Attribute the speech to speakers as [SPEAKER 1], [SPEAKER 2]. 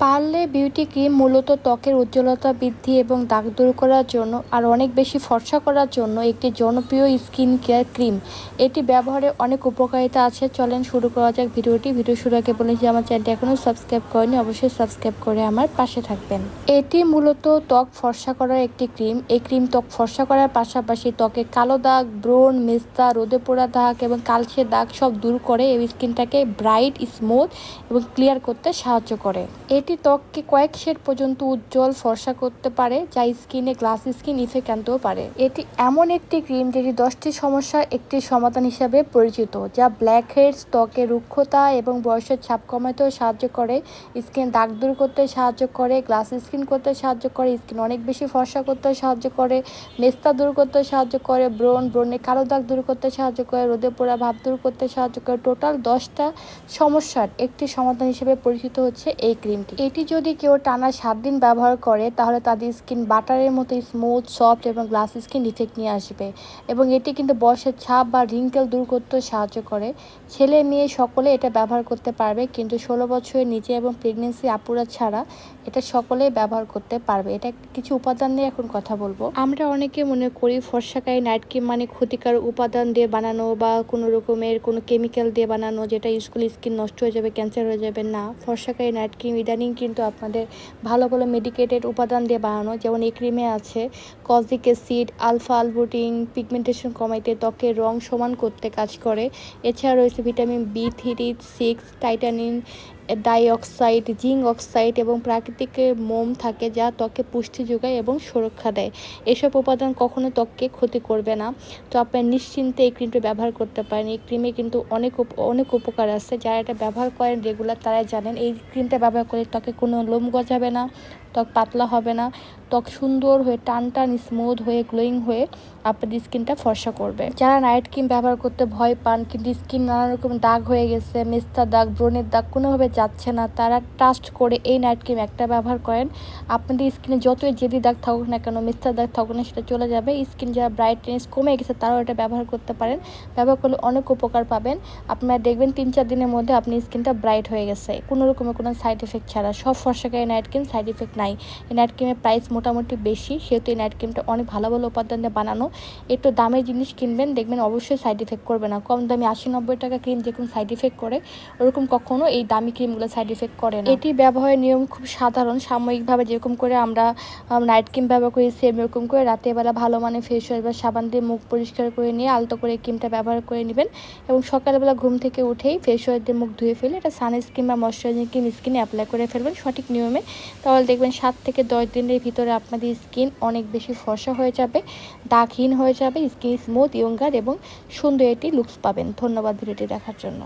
[SPEAKER 1] Parle beauty cream মূলত ত্বকের উজ্জ্বলতা বৃদ্ধি এবং দাগ দূর করার জন্য আর অনেক বেশি ফর্সা করার জন্য একটি জনপ্রিয় স্কিন কেয়ার ক্রিম। এটি ব্যবহারে অনেক উপকারিতা আছে। চলেন শুরু করা যাক ভিডিওটি। ভিডিও শুরু আগে বলেছি আমার চ্যানেলটি এখনও সাবস্ক্রাইব করেনি, অবশ্যই সাবস্ক্রাইব করে আমার পাশে থাকবেন। এটি মূলত ত্বক ফর্সা করার একটি ক্রিম। এই ক্রিম ত্বক ফর্সা করার পাশাপাশি ত্বকে কালো দাগ, ব্রণ, মেস্তা, রোদে পোড়া দাগ এবং কালচে দাগ সব দূর করে এই স্কিনটাকে ব্রাইট, স্মুথ এবং ক্লিয়ার করতে সাহায্য করে। এটি ত্বককে কয়েক শেড পর্যন্ত উজ্জ্বল ফর্সা করতে পারে, যা স্কিনে গ্লাস স্কিন ইফেক্ট আনতেও পারে। এটি এমন একটি ক্রিম যেটি 10টি সমস্যার একটি সমাধান হিসাবে পরিচিত, যা ব্ল্যাক হেডস, ত্বকের রুক্ষতা এবং বয়সের ছাপ কমাতেও সাহায্য করে, স্কিন দাগ দূর করতে সাহায্য করে, গ্লাস স্কিন করতে সাহায্য করে, স্কিন অনেক বেশি ফর্সা করতে সাহায্য করে, মেস্তা দূর করতে সাহায্য করে, ব্রণে কালো দাগ দূর করতে সাহায্য করে, রোদে পোড়া ভাব দূর করতে সাহায্য করে। টোটাল 10টা সমস্যার একটি সমাধান হিসেবে পরিচিত হচ্ছে এই ক্রিমটি। এটি যদি কেউ টানা 7 দিন ব্যবহার করে তাহলে তাদের স্কিন বাটারের মতো স্মুথ, সফট এবং গ্লাস স্কিন ইফেক্ট নিয়ে আসবে। এবং এটি কিন্তু বয়সের ছাপ বা রিঙ্কেল দূর করতেও সাহায্য করে। ছেলে মেয়ে সকলে এটা ব্যবহার করতে পারবে, কিন্তু 16 বছরের নিচে এবং প্রেগনেন্সি আপুরা ছাড়া এটা সকলেই ব্যবহার করতে পারবে। এটা কিছু উপাদান নিয়ে এখন কথা বলবো। আমরা অনেকে মনে করি ফর্সাকারী নাইট ক্রিম মানে ক্ষতিকারক উপাদান দিয়ে বানানো বা কোনো রকমের কোনো কেমিক্যাল দিয়ে বানানো, যেটা ইউজ করলে স্কিন নষ্ট হয়ে যাবে, ক্যান্সার হয়ে যাবে। না, ফর্সাকারী নাইট ক্রিম ইদানিং কিন্তু আপনাদের ভালো ভালো মেডিকেটেড উপাদান দিয়ে বানানো। যেমন এই ক্রিমে আছে kojic acid, alpha arbutin, pigmentation কমাইতে, ত্বকের রং সমান করতে কাজ করে। এছাড়া রয়েছে vitamin B3, 6, titanium dioxide, zinc oxide এবং প্রাকৃতিক মোম থাকে, যা ত্বকে পুষ্টি যোগায় এবং সুরক্ষা দেয়। এসব উপাদান কখনো ত্বককে ক্ষতি করবে না। তো আপনি নিশ্চিন্তে এই ক্রিমটি ব্যবহার করতে পারেন। এই ক্রিমে কিন্তু অনেক উপকার আছে। যারা এটা ব্যবহার করেন রেগুলার তারাই জানেন এই ক্রিমটা ব্যবহার করলে ত্বকে কোনো লোম গজাবে না, ত্বক পাতলা হবে না, ত্বক সুন্দর হয়ে টান স্মুথ হয়ে গ্লোয়িং হয়ে আপনাদের স্কিনটা ফর্সা করবে। যারা নাইট ক্রিম ব্যবহার করতে ভয় পান কিন্তু স্কিন নানা রকম দাগ হয়ে গেছে, মেস্তা দাগ, ব্রণের দাগ কোনোভাবে যাচ্ছে না, তারা ট্রাস্ট করে এই নাইট ক্রিম একটা ব্যবহার করেন। আপনাদের স্কিনে যতই জেদি দাগ থাকুক না কেন, মেস্তা দাগ থাকুক না, সেটা চলে যাবে। স্কিন যারা ব্রাইটনেস কমে গেছে তারাও এটা ব্যবহার করতে পারেন। ব্যবহার করলে অনেক উপকার পাবেন। আপনারা দেখবেন 3-4 দিনের মধ্যে আপনার স্কিনটা ব্রাইট হয়ে গেছে, কোনো রকমের কোনো সাইড এফেক্ট ছাড়া। সব ফর্সাকারী নাইট ক্রিম সাইড এফেক্ট নাই। এই নাইট ক্রিমের প্রাইস মোটামুটি বেশি, সেহেতু এই নাইট ক্রিমটা অনেক ভালো ভালো উপাদান দিয়ে বানানো। একটু দামের জিনিস কিনবেন, দেখবেন অবশ্যই সাইড এফেক্ট করবে না। কম দামি 80-90 টাকা ক্রিম যেরকম সাইড এফেক্ট করে, ওরকম কখনো এই দামি ক্রিমগুলো সাইড এফেক্ট করে না। এটি ব্যবহারের নিয়ম খুব সাধারণ। সাময়িকভাবে যেরকম করে আমরা নাইট ক্রিম ব্যবহার করি, সেম এরকম করে রাতের বেলা ভালো মানে ফেস ওয়াশ বা সাবান দিয়ে মুখ পরিষ্কার করে নিয়ে আলতো করে ক্রিমটা ব্যবহার করে নেবেন। এবং সকালবেলা ঘুম থেকে উঠেই ফেস ওয়াশ দিয়ে মুখ ধুয়ে ফেলে এটা সানস্ক্রিন বা ময়শ্চারাইজিং ক্রিম স্কিনে অ্যাপ্লাই করে ফেলবেন সঠিক নিয়মে। তাহলে দেখবেন 7 থেকে 10 দিনের ভিতরে আপনাদের স্কিন অনেক বেশি ফর্সা হয়ে যাবে, দাগহীন হয়ে যাবে, স্কিন স্মুথ, ইয়ঙ্গার এবং সুন্দর একটি লুকস পাবেন। ধন্যবাদ ভিডিওটি দেখার জন্য।